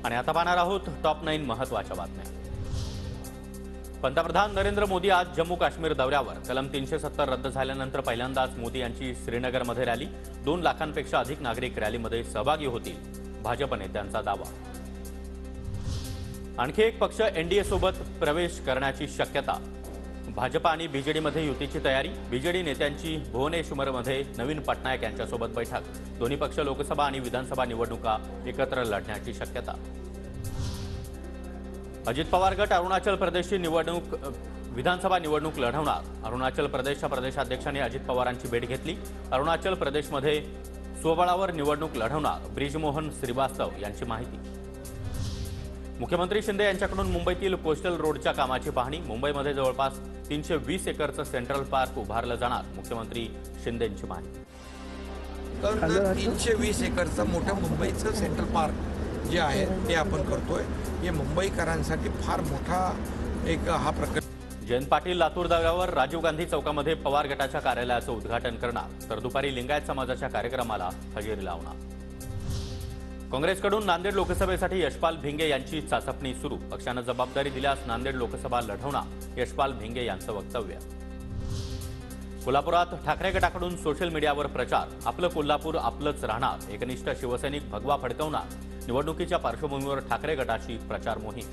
आणि आता पाहणार आहोत टॉप 9 महत्त्वाच्या बातम्या। पंतप्रधान नरेंद्र मोदी आज जम्मू काश्मीर दौऱ्यावर। कलम 370 रद्द झाल्यानंतर पहिल्यांदाच मोदी यांची श्रीनगरमध्ये रॅली। 2 लाखांपेक्षा अधिक नागरिक रॅलीमध्ये सहभागी होतील, भाजप नेत्यांचा दावा। आणखी एक पक्ष एनडीए सोबत प्रवेश करण्याची शक्यता। भाजप आणि बीजेडीमध्ये युतीची तयारी। बीजेडी नेत्यांची भुवनेश्वरमध्ये नवीन पटनायक यांच्यासोबत बैठक। दोन्ही पक्ष लोकसभा आणि विधानसभा निवडणुका एकत्र लढण्याची शक्यता। अजित पवार गट अरुणाचल प्रदेशची विधानसभा निवडणूक लढवणार। अरुणाचल प्रदेशच्या प्रदेशाध्यक्षांनी अजित पवारांची भेट घेतली। अरुणाचल प्रदेशमध्ये स्वबळावर निवडणूक लढवणार ब्रिजमोहन श्रीवास्तव यांची माहिती। मुख्यमंत्री शिंदे यांच्याकडून मुंबईतील कोस्टल रोडच्या कामाची पाहणी। मुंबईमध्ये जवळपास 320 एकरचं सेंट्रल पार्क उभारलं जाणार, मुख्यमंत्री शिंदेंची माहिती। 320 एकरचं मोठं मुंबईचं सेंट्रल पार्क जे आहे ते आपण करतोय। हे मुंबईकरांसाठी फार मोठा एक हा प्रकल्प। जयंत पाटील लातूर दौऱ्यावर। राजीव गांधी चौकामध्ये पवार गटाच्या कार्यालयाचं उद्घाटन करणार, तर दुपारी लिंगायत समाजाच्या कार्यक्रमाला हजेरी लावणार। काँग्रेसकडून नांदेड लोकसभेसाठी यशपाल भिंगे यांची चाचपणी सुरू। पक्षानं जबाबदारी दिल्यास नांदेड लोकसभा लढवणार, यशपाल भिंगे यांचं वक्तव्य। कोल्हापुरात ठाकरे गटाकडून सोशल मीडियावर प्रचार। आपलं कोल्हापूर आपलंच राहणार, एकनिष्ठ शिवसैनिक भगवा फडकवणार। निवडणुकीच्या पार्श्वभूमीवर ठाकरे गटाची प्रचार मोहीम।